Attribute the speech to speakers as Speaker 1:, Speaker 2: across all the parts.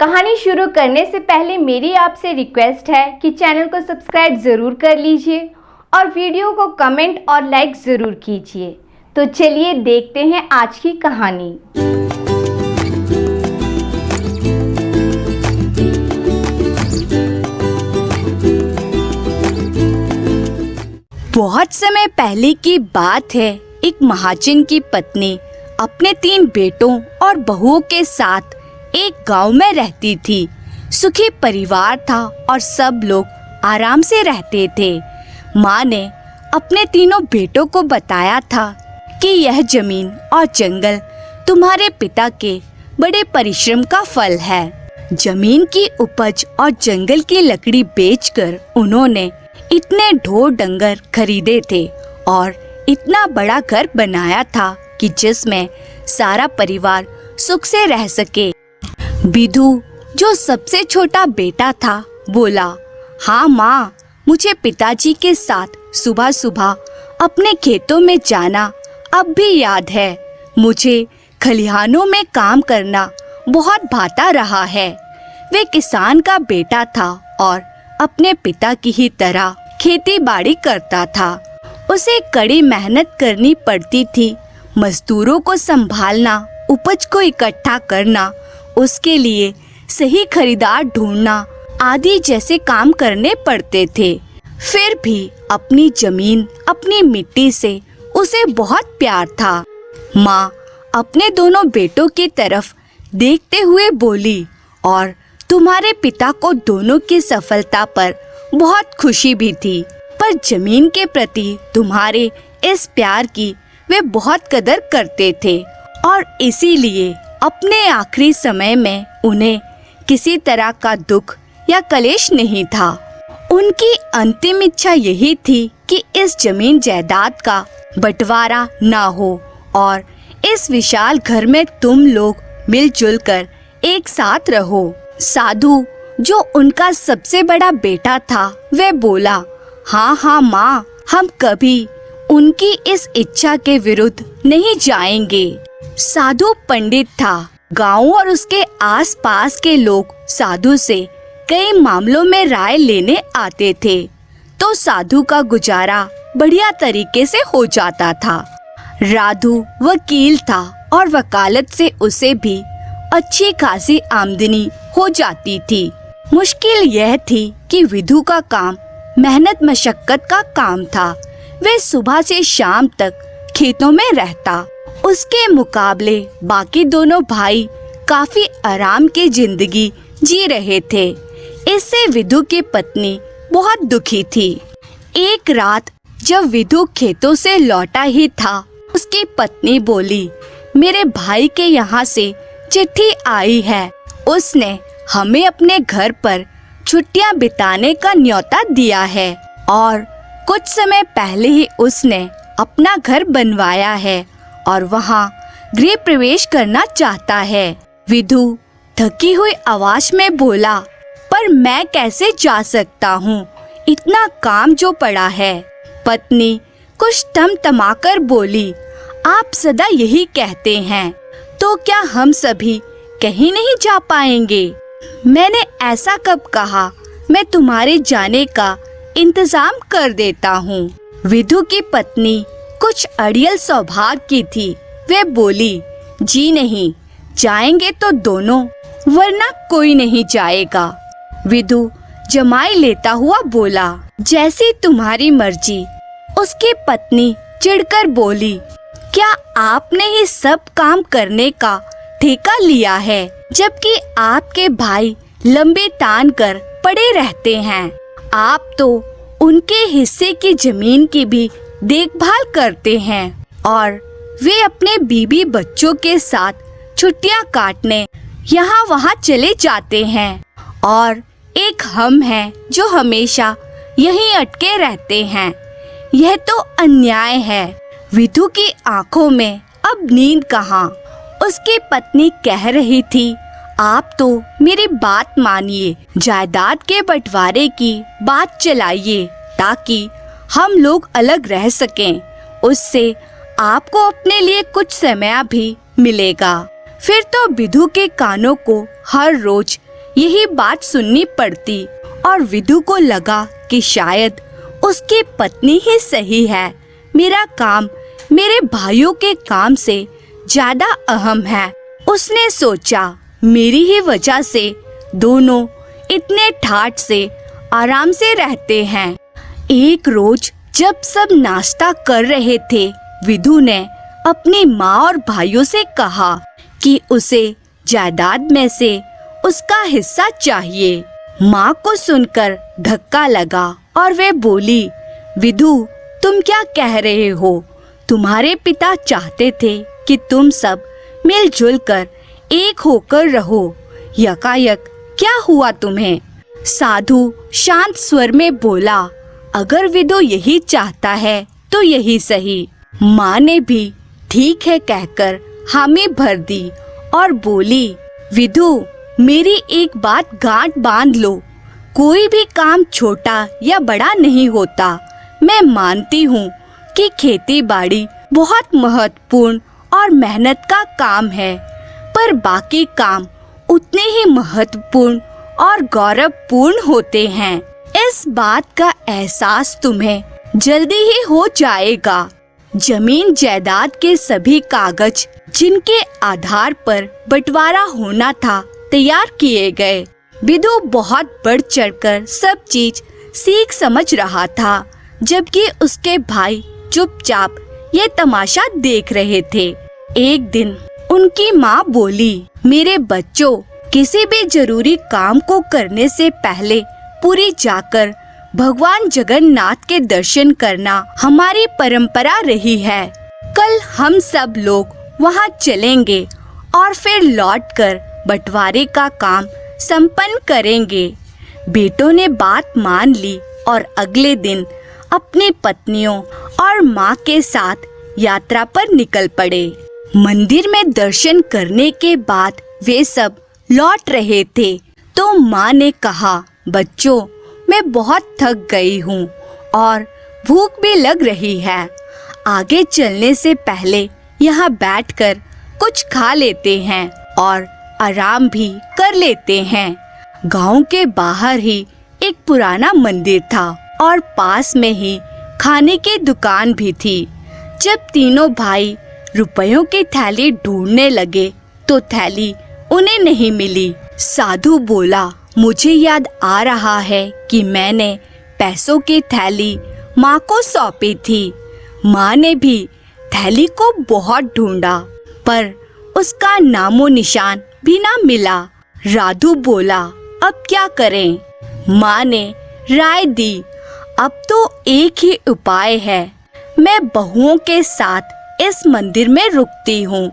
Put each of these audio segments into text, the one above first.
Speaker 1: कहानी शुरू करने से पहले मेरी आपसे रिक्वेस्ट है कि चैनल को सब्सक्राइब ज़रूर कर लीजिए और वीडियो को कमेंट और लाइक ज़रूर कीजिए। तो चलिए देखते हैं आज की कहानी।
Speaker 2: बहुत समय पहले की बात है। एक महाजन की पत्नी अपने 3 बेटों और बहुओं के साथ एक गांव में रहती थी। सुखी परिवार था और सब लोग आराम से रहते थे। माँ ने अपने तीनों बेटों को बताया था कि यह जमीन और जंगल तुम्हारे पिता के बड़े परिश्रम का फल है। जमीन की उपज और जंगल की लकड़ी बेचकर उन्होंने इतने ढोर डंगर खरीदे थे और इतना बड़ा घर बनाया था कि जिसमें सारा परिवार सुख से रह सके। विधु, जो सबसे छोटा बेटा था, बोला, हाँ माँ, मुझे पिताजी के साथ सुबह सुबह अपने खेतों में जाना अब भी याद है। मुझे खलिहानों में काम करना बहुत भाता रहा है। वे किसान का बेटा था और अपने पिता की ही तरह खेती बाड़ी करता था। उसे कड़ी मेहनत करनी पड़ती थी। मजदूरों को संभालना, उपज को इकट्ठा करना, उसके लिए सही खरीदार ढूंढना आदि जैसे काम करने पड़ते थे। फिर भी अपनी जमीन, अपनी मिट्टी से उसे बहुत प्यार था। माँ अपने दोनों बेटों की तरफ देखते हुए बोली, और तुम्हारे पिता को दोनों की सफलता पर बहुत खुशी भी थी, पर जमीन के प्रति तुम्हारे इस प्यार की वे बहुत कदर करते थे और इसीलिए अपने आखिरी समय में उन्हें किसी तरह का दुख या कलेश नहीं था। उनकी अंतिम इच्छा यही थी कि इस जमीन जायदाद का बंटवारा ना हो और इस विशाल घर में तुम लोग मिलजुल कर एक साथ रहो। साधु, जो उनका सबसे बड़ा बेटा था, वह बोला, हाँ माँ, हम कभी उनकी इस इच्छा के विरुद्ध नहीं जाएंगे। साधु पंडित था। गांव और उसके आसपास के लोग साधु से कई मामलों में राय लेने आते थे, तो साधु का गुजारा बढ़िया तरीके से हो जाता था। राधु वकील था और वकालत से उसे भी अच्छी खासी आमदनी हो जाती थी। मुश्किल यह थी कि विधु का काम मेहनत मशक्कत का काम था। वे सुबह से शाम तक खेतों में रहता। उसके मुकाबले बाकी दोनों भाई काफी आराम की जिंदगी जी रहे थे। इससे विधु की पत्नी बहुत दुखी थी। एक रात जब विधु खेतों से लौटा ही था, उसकी पत्नी बोली, मेरे भाई के यहाँ से चिट्ठी आई है। उसने हमें अपने घर पर छुट्टियाँ बिताने का न्योता दिया है और कुछ समय पहले ही उसने अपना घर बनवाया है और वहाँ गृह प्रवेश करना चाहता है। विधु थकी हुई आवाज में बोला, पर मैं कैसे जा सकता हूँ, इतना काम जो पड़ा है। पत्नी कुछ तमाकर बोली, आप सदा यही कहते हैं, तो क्या हम सभी कहीं नहीं जा पाएंगे? मैंने ऐसा कब कहा? मैं तुम्हारे जाने का इंतजाम कर देता हूँ। विधु की पत्नी कुछ अड़ियल स्वभाव की थी। वे बोली, जी नहीं, जाएंगे तो दोनों, वरना कोई नहीं जाएगा। विधु जमाई लेता हुआ बोला, जैसी तुम्हारी मर्जी। उसकी पत्नी चिढ़कर बोली, क्या आपने ही सब काम करने का ठेका लिया है, जबकि आपके भाई लंबे तान कर पड़े रहते हैं। आप तो उनके हिस्से की जमीन की भी देखभाल करते हैं और वे अपने बीबी बच्चों के साथ छुट्टियां काटने यहाँ वहाँ चले जाते हैं और एक हम हैं जो हमेशा यहीं अटके रहते हैं। यह तो अन्याय है। विधु की आंखों में अब नींद कहाँ। उसकी पत्नी कह रही थी, आप तो मेरी बात मानिए, जायदाद के बंटवारे की बात चलाइए ताकि हम लोग अलग रह सकें। उससे आपको अपने लिए कुछ समय भी मिलेगा। फिर तो विधु के कानों को हर रोज यही बात सुननी पड़ती और विदु को लगा कि शायद उसकी पत्नी ही सही है। मेरा काम मेरे भाइयों के काम से ज्यादा अहम है। उसने सोचा, मेरी ही वजह से दोनों इतने ठाठ से आराम से रहते हैं। एक रोज जब सब नाश्ता कर रहे थे, विदु ने अपनी माँ और भाइयों से कहा कि उसे जायदाद में से उसका हिस्सा चाहिए। माँ को सुनकर धक्का लगा और वे बोली, विदु तुम क्या कह रहे हो? तुम्हारे पिता चाहते थे कि तुम सब मिलजुल कर एक होकर रहो। यकायक क्या हुआ तुम्हें? साधु शांत स्वर में बोला, अगर विदु यही चाहता है तो यही सही। माँ ने भी ठीक है कहकर हामी भर दी और बोली, विदु मेरी एक बात गांठ बांध लो, कोई भी काम छोटा या बड़ा नहीं होता। मैं मानती हूँ कि खेती बाड़ी बहुत महत्वपूर्ण और मेहनत का काम है, पर बाकी काम उतने ही महत्वपूर्ण और गौरवपूर्ण होते हैं। इस बात का एहसास तुम्हें जल्दी ही हो जाएगा। जमीन जायदाद के सभी कागज जिनके आधार पर बंटवारा होना था तैयार किए गए। विदु बहुत बढ़ चढ़कर सब चीज सीख समझ रहा था, जबकि उसके भाई चुपचाप ये तमाशा देख रहे थे। एक दिन उनकी माँ बोली, मेरे बच्चों, किसी भी जरूरी काम को करने से पहले पुरी जाकर भगवान जगन्नाथ के दर्शन करना हमारी परंपरा रही है। कल हम सब लोग वहाँ चलेंगे और फिर लौटकर बंटवारे का काम संपन्न करेंगे। बेटों ने बात मान ली और अगले दिन अपनी पत्नियों और माँ के साथ यात्रा पर निकल पड़े। मंदिर में दर्शन करने के बाद वे सब लौट रहे थे तो माँ ने कहा, बच्चों मैं बहुत थक गई हूँ और भूख भी लग रही है। आगे चलने से पहले यहाँ बैठकर कुछ खा लेते हैं और आराम भी कर लेते हैं। गांव के बाहर ही एक पुराना मंदिर था और पास में ही खाने की दुकान भी थी। जब तीनों भाई रुपयों की थैली ढूंढने लगे तो थैली उन्हें नहीं मिली। साधु बोला, मुझे याद आ रहा है कि मैंने पैसों की थैली माँ को सौंपी थी। माँ ने भी थैली को बहुत ढूंढा पर उसका नामो निशान भी ना मिला। राधु बोला, अब क्या करें? माँ ने राय दी, अब तो एक ही उपाय है, मैं बहुओं के साथ इस मंदिर में रुकती हूँ।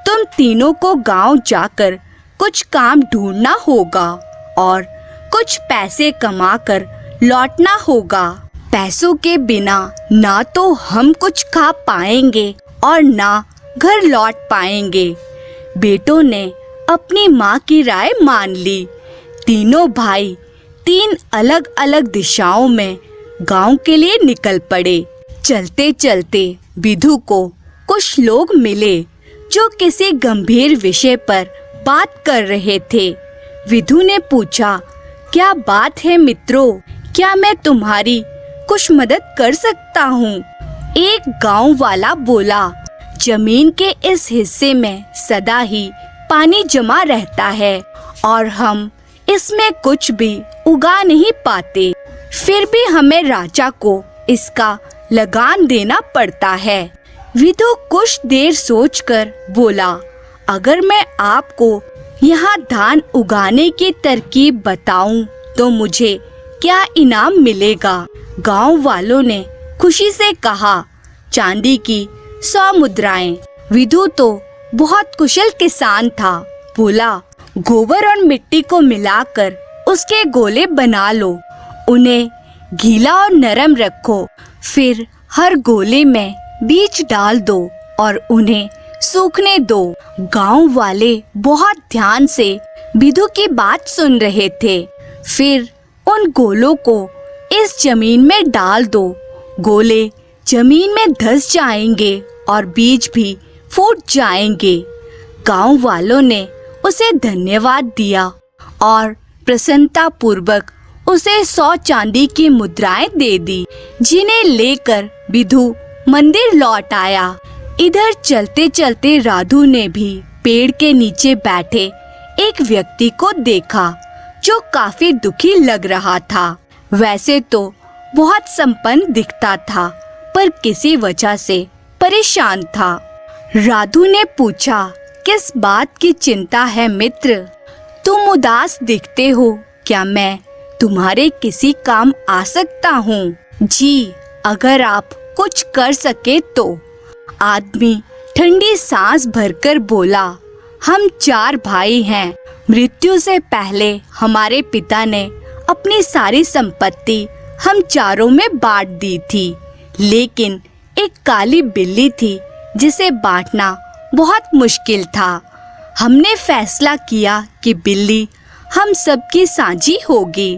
Speaker 2: तुम तीनों को गांव जाकर कुछ काम ढूंढना होगा और कुछ पैसे कमाकर लौटना होगा। पैसों के बिना ना तो हम कुछ खा पाएंगे और ना घर लौट पाएंगे। बेटों ने अपनी माँ की राय मान ली। तीनों भाई 3 अलग अलग दिशाओं में गांव के लिए निकल पड़े। चलते चलते विदु को कुछ लोग मिले जो किसी गंभीर विषय पर बात कर रहे थे। विदु ने पूछा, क्या बात है मित्रों, क्या मैं तुम्हारी कुछ मदद कर सकता हूँ? एक गांव वाला बोला, जमीन के इस हिस्से में सदा ही पानी जमा रहता है और हम इसमें कुछ भी उगा नहीं पाते, फिर भी हमें राजा को इसका लगान देना पड़ता है। विदु कुछ देर सोचकर बोला, अगर मैं आपको यहाँ धान उगाने की तरकीब बताऊं तो मुझे क्या इनाम मिलेगा? गांव वालों ने खुशी से कहा, चांदी की 100 मुद्राएं। विदु तो बहुत कुशल किसान था, बोला, गोबर और मिट्टी को मिलाकर उसके गोले बना लो, उन्हें गीला और नरम रखो, फिर हर गोले में बीज डाल दो और उन्हें सूखने दो। गांव वाले बहुत ध्यान से विदु की बात सुन रहे थे। फिर उन गोलों को इस जमीन में डाल दो, गोले जमीन में धंस जाएंगे और बीज भी फूट जाएंगे। गांव वालों ने उसे धन्यवाद दिया और प्रसन्नता पूर्वक उसे 100 चांदी की मुद्राएं दे दी, जिन्हें लेकर विधु मंदिर लौट आया। इधर चलते चलते राधु ने भी पेड़ के नीचे बैठे एक व्यक्ति को देखा जो काफी दुखी लग रहा था। वैसे तो बहुत संपन्न दिखता था, पर किसी वजह से परेशान था। राधु ने पूछा, किस बात की चिंता है मित्र? तुम उदास दिखते हो, क्या मैं तुम्हारे किसी काम आ सकता हूँ? जी, अगर आप कुछ कर सके तो। आदमी ठंडी सांस भरकर बोला, हम 4 भाई हैं। मृत्यु से पहले हमारे पिता ने अपनी सारी संपत्ति हम चारों में बांट दी थी, लेकिन एक काली बिल्ली थी जिसे बांटना बहुत मुश्किल था। हमने फैसला किया कि बिल्ली हम सबकी साझी होगी,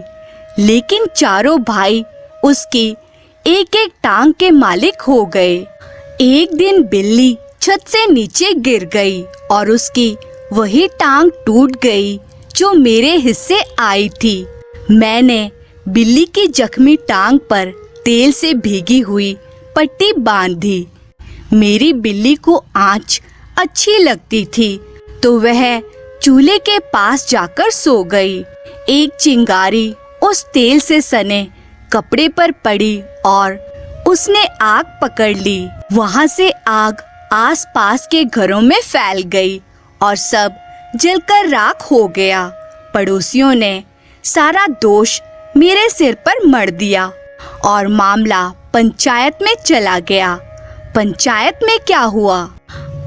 Speaker 2: लेकिन चारों भाई उसकी एक एक टांग के मालिक हो गए। एक दिन बिल्ली छत से नीचे गिर गई और उसकी वही टांग टूट गई जो मेरे हिस्से आई थी। मैंने बिल्ली की जख्मी टांग पर तेल से भीगी हुई पट्टी बांध दी। मेरी बिल्ली को आँच अच्छी लगती थी तो वह चूल्हे के पास जाकर सो गई। एक चिंगारी उस तेल से सने कपड़े पर पड़ी और उसने आग पकड़ ली। वहां से आग आसपास के घरों में फैल गई और सब जलकर राख हो गया। पड़ोसियों ने सारा दोष मेरे सिर पर मढ़ दिया और मामला पंचायत में चला गया। पंचायत में क्या हुआ?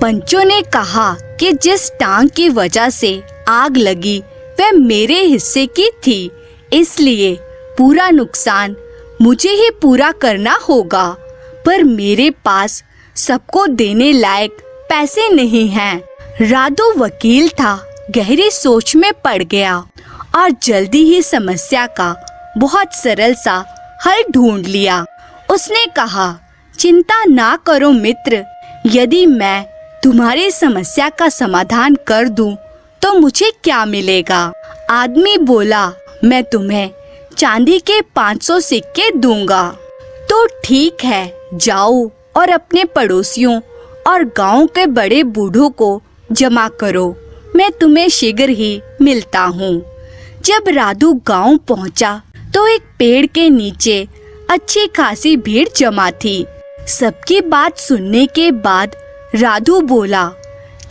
Speaker 2: पंचों ने कहा कि जिस टांग की वजह से आग लगी वह मेरे हिस्से की थी, इसलिए पूरा नुकसान मुझे ही पूरा करना होगा। पर मेरे पास सबको देने लायक पैसे नहीं हैं। राधु वकील था, गहरी सोच में पड़ गया और जल्दी ही समस्या का बहुत सरल सा हल ढूंढ लिया। उसने कहा, चिंता ना करो मित्र, यदि मैं तुम्हारी समस्या का समाधान कर दूं तो मुझे क्या मिलेगा? आदमी बोला, मैं तुम्हें चांदी के 500 सिक्के दूंगा। तो ठीक है, जाओ और अपने पड़ोसियों और गांव के बड़े बूढ़ों को जमा करो, मैं तुम्हें शीघ्र ही मिलता हूँ। जब राधु गांव पहुँचा तो एक पेड़ के नीचे अच्छी खासी भीड़ जमा थी। सबकी बात सुनने के बाद राधु बोला,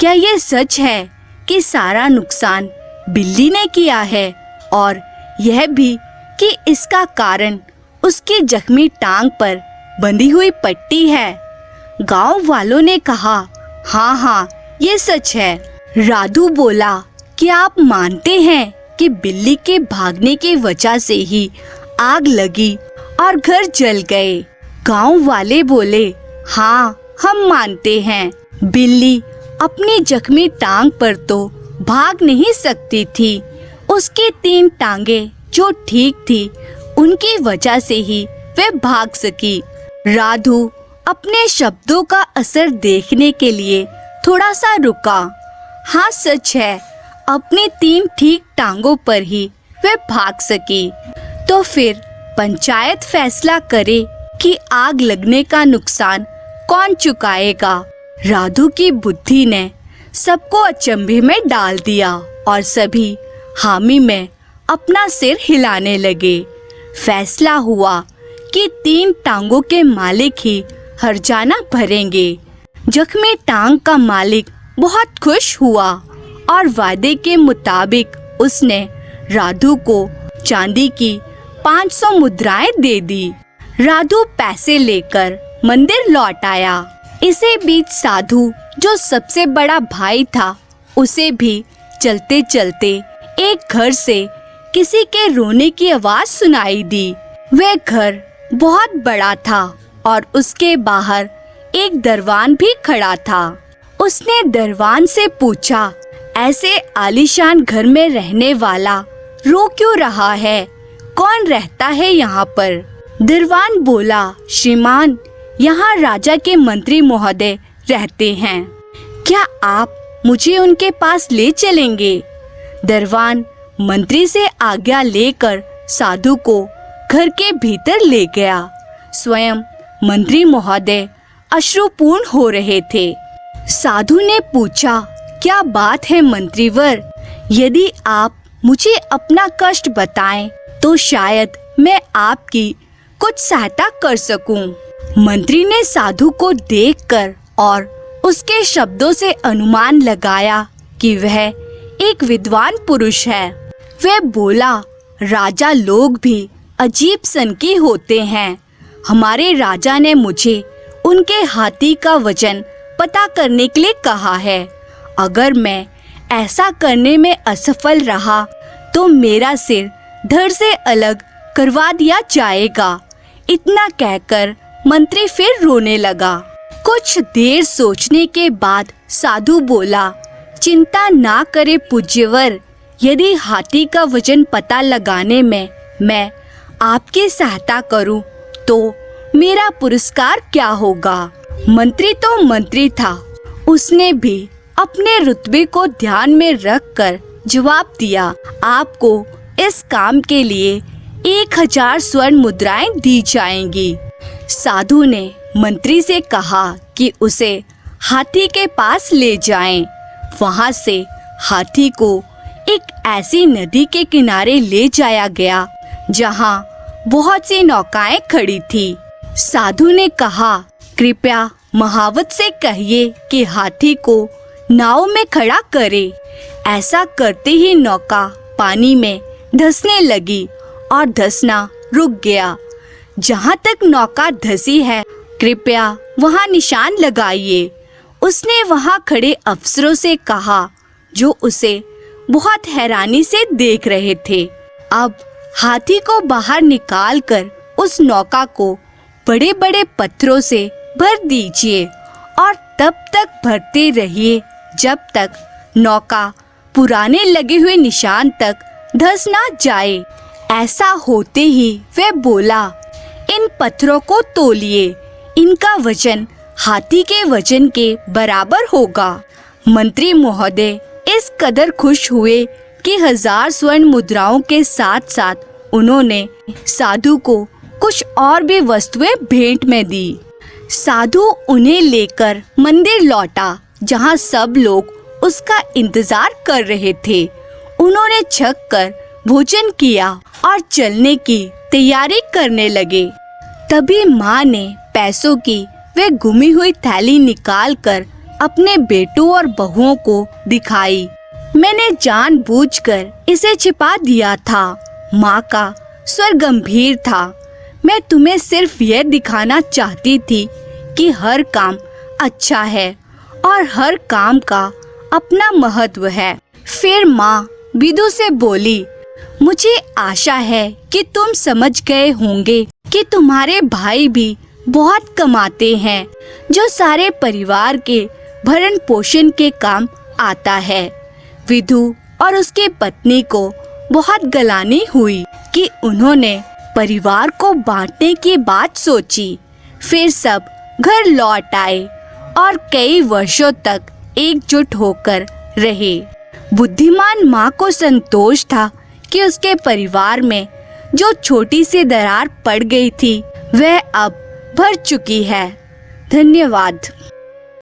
Speaker 2: क्या ये सच है कि सारा नुकसान बिल्ली ने किया है और यह भी कि इसका कारण उसकी जख्मी टांग पर बंधी हुई पट्टी है? गांव वालों ने कहा, हाँ, ये सच है। राधु बोला, क्या आप मानते हैं कि बिल्ली के भागने की वजह से ही आग लगी और घर जल गए? गांव वाले बोले, हाँ, हम मानते हैं। बिल्ली अपनी जख्मी टांग पर तो भाग नहीं सकती थी, उसकी 3 टांगे जो ठीक थी उनकी वजह से ही वह भाग सकी। राधु अपने शब्दों का असर देखने के लिए थोड़ा सा रुका। हाँ, सच है, अपनी 3 ठीक टांगों पर ही वह भाग सकी। तो फिर पंचायत फैसला करे कि आग लगने का नुकसान कौन चुकाएगा। राधु की बुद्धि ने सबको अचंभे में डाल दिया और सभी हामी में अपना सिर हिलाने लगे। फैसला हुआ कि 3 टांगों के मालिक ही हर्जाना भरेंगे। जख्मी टांग का मालिक बहुत खुश हुआ और वादे के मुताबिक उसने राधु को चांदी की 500 मुद्राएं दे दी। राधु पैसे लेकर मंदिर लौट आया। इसी बीच साधु, जो सबसे बड़ा भाई था, उसे भी चलते चलते एक घर से किसी के रोने की आवाज सुनाई दी। वह घर बहुत बड़ा था और उसके बाहर एक दरवान भी खड़ा था। उसने दरवान से पूछा, ऐसे आलीशान घर में रहने वाला रो क्यों रहा है? कौन रहता है यहाँ पर? दरवान बोला, श्रीमान, यहाँ राजा के मंत्री महोदय रहते हैं, क्या आप मुझे उनके पास ले चलेंगे? दरवान मंत्री से आज्ञा लेकर साधु को घर के भीतर ले गया। स्वयं मंत्री महोदय अश्रुपूर्ण हो रहे थे। साधु ने पूछा, क्या बात है मंत्रीवर? यदि आप मुझे अपना कष्ट बताएं तो शायद मैं आपकी कुछ सहायता कर सकूं। मंत्री ने साधु को देखकर और उसके शब्दों से अनुमान लगाया कि वह एक विद्वान पुरुष है। वह बोला, राजा लोग भी अजीब सन के होते हैं। हमारे राजा ने मुझे उनके हाथी का वजन पता करने के लिए कहा है। अगर मैं ऐसा करने में असफल रहा तो मेरा सिर धड़ से अलग करवा दिया जाएगा। इतना कहकर मंत्री फिर रोने लगा। कुछ देर सोचने के बाद साधु बोला, चिंता ना करे पूज्यवर, यदि हाथी का वजन पता लगाने में मैं आपकी सहायता करूं तो मेरा पुरस्कार क्या होगा। मंत्री तो मंत्री था, उसने भी अपने रुतबे को ध्यान में रखकर जवाब दिया, आपको इस काम के लिए 1000 स्वर्ण मुद्राएं दी जाएंगी। साधु ने मंत्री से कहा कि उसे हाथी के पास ले जाएं। वहां से हाथी को एक ऐसी नदी के किनारे ले जाया गया जहां बहुत सी नौकाएं खड़ी थी। साधु ने कहा, कृपया महावत से कहिए कि हाथी को नाव में खड़ा करे। ऐसा करते ही नौका पानी में धंसने लगी और धंसना रुक गया। जहाँ तक नौका धंसी है, कृपया वहाँ निशान लगाइए। उसने वहाँ खड़े अफसरों से कहा, जो उसे बहुत हैरानी से देख रहे थे। अब हाथी को बाहर निकालकर उस नौका को बड़े बड़े पत्थरों से भर दीजिए और तब तक भरते रहिए जब तक नौका पुराने लगे हुए निशान तक धंस ना जाए। ऐसा होते ही वह बोला, इन पत्थरों को तोलिए, इनका वजन हाथी के वजन के बराबर होगा। मंत्री महोदय इस कदर खुश हुए कि 1000 स्वर्ण मुद्राओं के साथ साथ उन्होंने साधु को कुछ और भी वस्तुएं भेंट में दी। साधु उन्हें लेकर मंदिर लौटा जहां सब लोग उसका इंतजार कर रहे थे। उन्होंने छक कर भोजन किया और चलने की तैयारी करने लगे। तभी माँ ने पैसों की वे घुमी हुई थैली निकालकर अपने बेटों और बहुओं को दिखाई। मैंने जानबूझकर इसे छिपा दिया था। माँ का स्वर गंभीर था। मैं तुम्हें सिर्फ यह दिखाना चाहती थी कि हर काम अच्छा है और हर काम का अपना महत्व है। फिर माँ विदु से बोली, मुझे आशा है कि तुम समझ गए होंगे कि तुम्हारे भाई भी बहुत कमाते हैं, जो सारे परिवार के भरण पोषण के काम आता है। विदु और उसकी पत्नी को बहुत गलानी हुई कि उन्होंने परिवार को बांटने की बात सोची। फिर सब घर लौट आए और कई वर्षों तक एकजुट होकर रहे। बुद्धिमान माँ को संतोष था कि उसके परिवार में जो छोटी सी दरार पड़ गई थी वह अब भर चुकी है। धन्यवाद।